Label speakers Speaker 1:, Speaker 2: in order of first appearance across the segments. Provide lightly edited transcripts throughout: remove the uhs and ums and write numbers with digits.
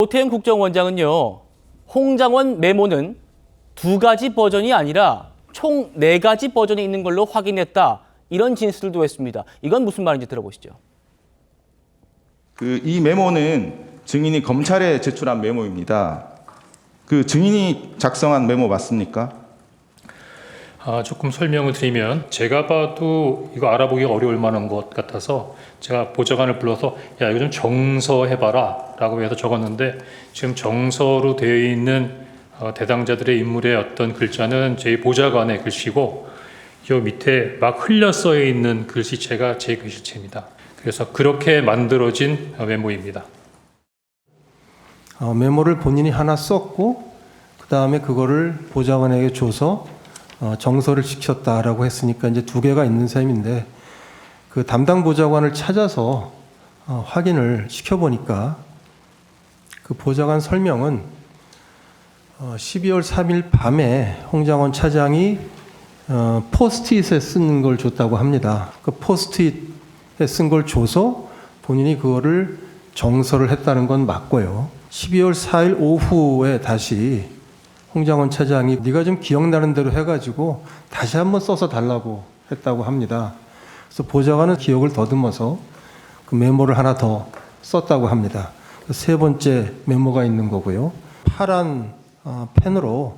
Speaker 1: 조태영 국정원장은요, 홍장원 메모는 2가지 버전이 아니라 총 4가지 버전이 있는 걸로 확인했다. 이런 진술도 했습니다. 이건 무슨 말인지 들어보시죠.
Speaker 2: 이 메모는 증인이 검찰에 제출한 메모입니다. 그 증인이 작성한 메모 맞습니까?
Speaker 3: 조금 설명을 드리면 제가 봐도 이거 알아보기 어려울 만한 것 같아서 제가 보좌관을 불러서 야 이거 좀 정서해봐라 라고 해서 적었는데 지금 정서로 되어 있는 대당자들의 인물의 어떤 글자는 제 보좌관의 글씨고 이 밑에 막 흘려 써 있는 글씨체가 제 글씨체입니다. 그래서 그렇게 만들어진 메모입니다.
Speaker 4: 메모를 본인이 하나 썼고 그 다음에 그거를 보좌관에게 줘서 정서를 시켰다라고 했으니까 이제 2개가 있는 셈인데 그 담당 보좌관을 찾아서 확인을 시켜보니까 그 보좌관 설명은 12월 3일 밤에 홍장원 차장이 포스트잇에 쓴 걸 줬다고 합니다. 그 포스트잇에 쓴 걸 줘서 본인이 그거를 정서를 했다는 건 맞고요. 12월 4일 오후에 다시 홍장원 차장이 네가 좀 기억나는 대로 해가지고 다시 한번 써서 달라고 했다고 합니다. 그래서 보좌관은 기억을 더듬어서 그 메모를 하나 더 썼다고 합니다. 3번째 메모가 있는 거고요. 파란 펜으로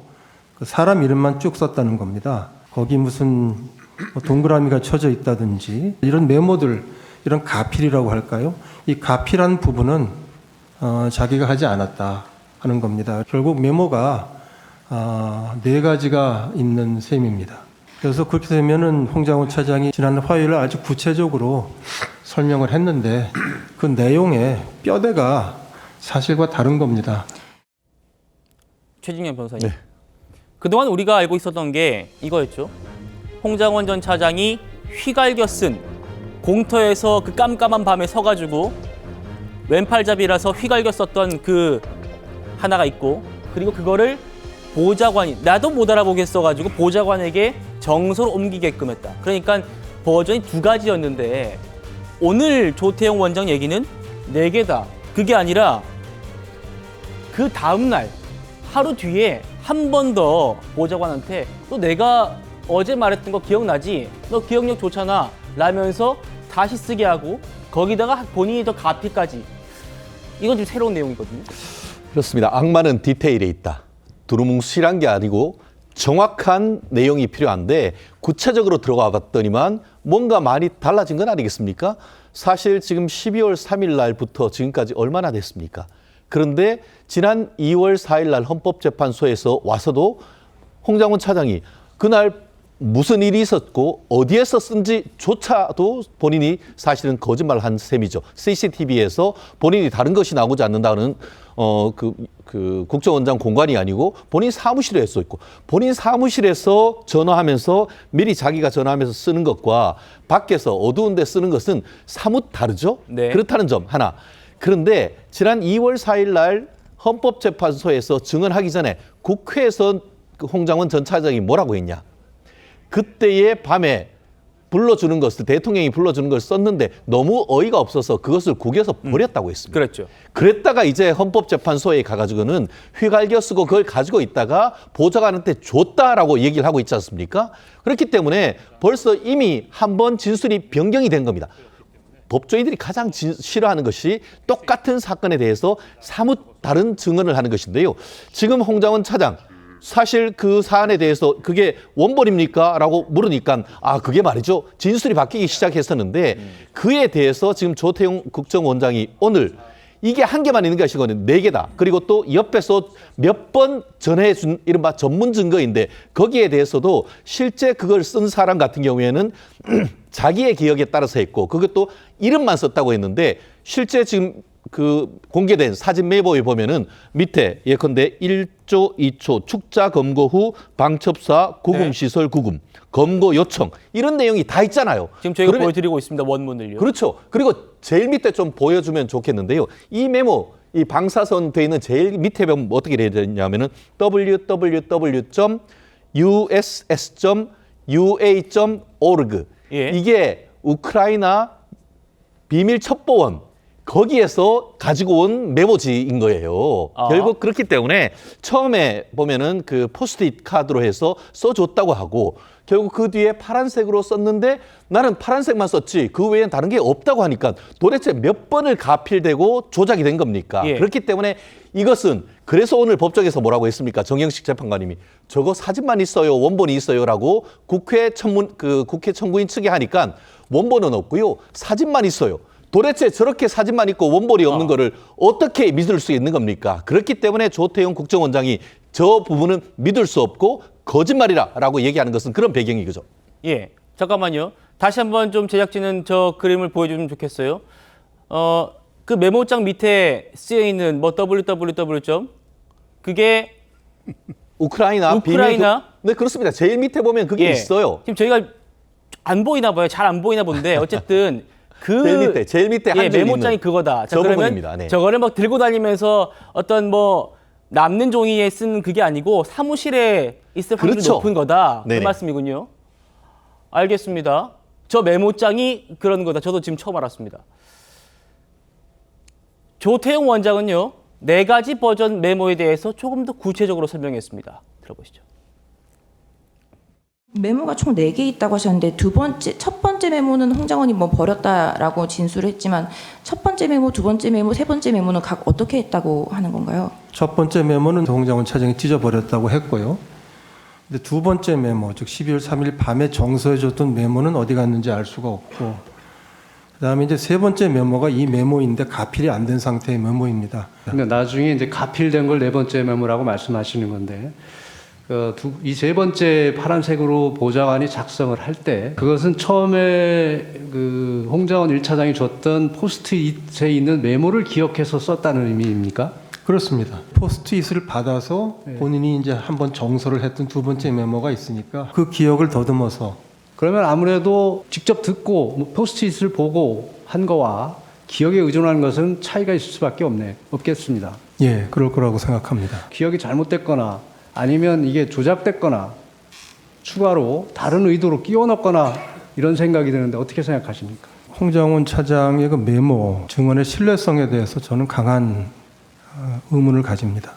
Speaker 4: 그 사람 이름만 쭉 썼다는 겁니다. 거기 무슨 동그라미가 쳐져 있다든지 이런 메모들, 이런 가필이라고 할까요? 이 가필한 부분은 자기가 하지 않았다 하는 겁니다. 결국 메모가 4가지가 있는 셈입니다. 그래서 그렇게 되면은 홍장원 차장이 지난 화요일에 아주 구체적으로 설명을 했는데 그 내용의 뼈대가 사실과 다른 겁니다.
Speaker 1: 최진영 변호사님. 네. 그동안 우리가 알고 있었던 게 이거였죠. 홍장원 전 차장이 휘갈겨 쓴 공터에서 그 깜깜한 밤에 서가지고 왼팔잡이라서 휘갈겨 썼던 그 하나가 있고, 그리고 그거를 보좌관이 나도 못 알아보겠어가지고 보좌관에게 정서로 옮기게끔 했다. 그러니까 버전이 2가지였는데 오늘 조태영 원장 얘기는 4개다. 그게 아니라 그 다음날 하루 뒤에 한 번 더 보좌관한테 너 내가 어제 말했던 거 기억나지? 너 기억력 좋잖아 라면서 다시 쓰게 하고 거기다가 본인이 더 가피까지. 이건 좀 새로운 내용이거든요.
Speaker 5: 그렇습니다. 악마는 디테일에 있다. 두루뭉실한 게 아니고 정확한 내용이 필요한데 구체적으로 들어가 봤더니만 뭔가 많이 달라진 건 아니겠습니까? 사실 지금 12월 3일 날부터 지금까지 얼마나 됐습니까? 그런데 지난 2월 4일 날 헌법재판소에서 와서도 홍장원 차장이 그날 무슨 일이 있었고 어디에서 쓴지조차도 본인이 사실은 거짓말을 한 셈이죠. CCTV에서 본인이 다른 것이 나오지 않는다는 국정원장 공간이 아니고 본인 사무실에 했었고, 본인 사무실에서 전화하면서 미리 자기가 전화하면서 쓰는 것과 밖에서 어두운 데 쓰는 것은 사뭇 다르죠.
Speaker 1: 네.
Speaker 5: 그렇다는 점 하나. 그런데 지난 2월 4일 날 헌법재판소에서 증언하기 전에 국회에서 홍장원 전 차장이 뭐라고 했냐. 그때의 밤에 불러주는 것을, 대통령이 불러주는 걸 썼는데 너무 어이가 없어서 그것을 구겨서 버렸다고 했습니다.
Speaker 1: 그랬죠.
Speaker 5: 그랬다가 이제 헌법재판소에 가가지고는 휘갈겨 쓰고 그걸 가지고 있다가 보좌관한테 줬다라고 얘기를 하고 있지 않습니까? 그렇기 때문에 벌써 이미 한 번 진술이 변경이 된 겁니다. 법조인들이 가장 싫어하는 것이 똑같은 사건에 대해서 사뭇 다른 증언을 하는 것인데요. 지금 홍장원 차장, 사실 그 사안에 대해서 그게 원본입니까? 라고 물으니까 그게 말이죠. 진술이 바뀌기 시작했었는데 그에 대해서 지금 조태영 국정원장이 오늘 이게 한 개만 있는 것이 이거는 4개다. 그리고 또 옆에서 몇 번 전해준 이른바 전문 증거인데 거기에 대해서도 실제 그걸 쓴 사람 같은 경우에는 자기의 기억에 따라서 했고 그것도 이름만 썼다고 했는데 실제 지금 그 공개된 사진 메모에 보면은 밑에 예컨대 1조 2초 축자 검거 후 방첩사 구금시설 구금 검거 요청 이런 내용이 다 있잖아요.
Speaker 1: 지금 저희가 보여드리고 있습니다. 원문을요.
Speaker 5: 그렇죠. 그리고 제일 밑에 좀 보여주면 좋겠는데요. 이 메모, 이 방사선 돼 있는 제일 밑에 보면 어떻게 되어 있냐면은 www.uss.ua.org
Speaker 1: 예.
Speaker 5: 이게 우크라이나 비밀 첩보원 거기에서 가지고 온 메모지인 거예요.
Speaker 1: 아.
Speaker 5: 결국 그렇기 때문에 처음에 보면은 그 포스트잇 카드로 해서 써줬다고 하고 결국 그 뒤에 파란색으로 썼는데 나는 파란색만 썼지 그 외엔 다른 게 없다고 하니까 도대체 몇 번을 가필되고 조작이 된 겁니까?
Speaker 1: 예.
Speaker 5: 그렇기 때문에 이것은 그래서 오늘 법정에서 뭐라고 했습니까? 정영식 재판관님이 저거 사진만 있어요, 원본이 있어요라고 국회 청구인 측에 하니까 원본은 없고요, 사진만 있어요. 도대체 저렇게 사진만 있고 원본이 없는 거를 어떻게 믿을 수 있는 겁니까? 그렇기 때문에 조태용 국정원장이 저 부분은 믿을 수 없고 거짓말이라고 얘기하는 것은 그런 배경이 그죠.
Speaker 1: 예, 잠깐만요. 다시 한번 좀 제작진은 저 그림을 보여주면 좋겠어요. 그 메모장 밑에 쓰여 있는 뭐 www. 그게
Speaker 5: 우크라이나. 네, 그렇습니다. 제일 밑에 보면 그게
Speaker 1: 예,
Speaker 5: 있어요.
Speaker 1: 지금 저희가 안 보이나 봐요. 잘 안 보이나 본데 어쨌든 그
Speaker 5: 제일 밑에
Speaker 1: 예,
Speaker 5: 한 줄
Speaker 1: 메모장이
Speaker 5: 있는
Speaker 1: 그거다. 자,
Speaker 5: 저
Speaker 1: 그러면
Speaker 5: 부분입니다. 네.
Speaker 1: 저거를 막 들고 다니면서 어떤 뭐 남는 종이에 쓴 그게 아니고 사무실에 있을 확률이
Speaker 5: 그렇죠.
Speaker 1: 높은 거다. 그
Speaker 5: 네네.
Speaker 1: 말씀이군요. 알겠습니다. 저 메모장이 그런 거다. 저도 지금 처음 알았습니다. 조태용 원장은요, 4가지 버전 메모에 대해서 조금 더 구체적으로 설명했습니다. 들어보시죠.
Speaker 6: 메모가 총 4개 있다고 하셨는데 첫 번째 메모는 홍 장관이 뭐 버렸다라고 진술을 했지만 첫 번째 메모, 두 번째 메모, 세 번째 메모는 각 어떻게 했다고 하는 건가요?
Speaker 4: 첫 번째 메모는 홍장원 차장이 찢어버렸다고 했고요. 근데 두 번째 메모, 즉 12월 3일 밤에 정서해줬던 메모는 어디 갔는지 알 수가 없고, 그다음에 이제 세 번째 메모가 이 메모인데 가필이 안 된 상태의 메모입니다.
Speaker 7: 근데 나중에 이제 가필된 걸 4번째 메모라고 말씀하시는 건데, 이 3번째 파란색으로 보좌관이 작성을 할 때 그것은 처음에 그 홍장원 1차장이 줬던 포스트잇에 있는 메모를 기억해서 썼다는 의미입니까?
Speaker 4: 그렇습니다. 포스트잇을 받아서 본인이 이제 한번 정서를 했던 두 번째 메모가 있으니까 그 기억을 더듬어서.
Speaker 7: 그러면 아무래도 직접 듣고 뭐 포스트잇을 보고 한 거와 기억에 의존하는 것은 차이가 있을 수밖에 없겠습니다.
Speaker 4: 예, 그럴 거라고 생각합니다.
Speaker 7: 기억이 잘못됐거나 아니면 이게 조작됐거나 추가로 다른 의도로 끼워 넣거나 이런 생각이 드는데 어떻게 생각하십니까?
Speaker 4: 홍장원 차장의 그 메모 증언의 신뢰성에 대해서 저는 강한 의문을 가집니다.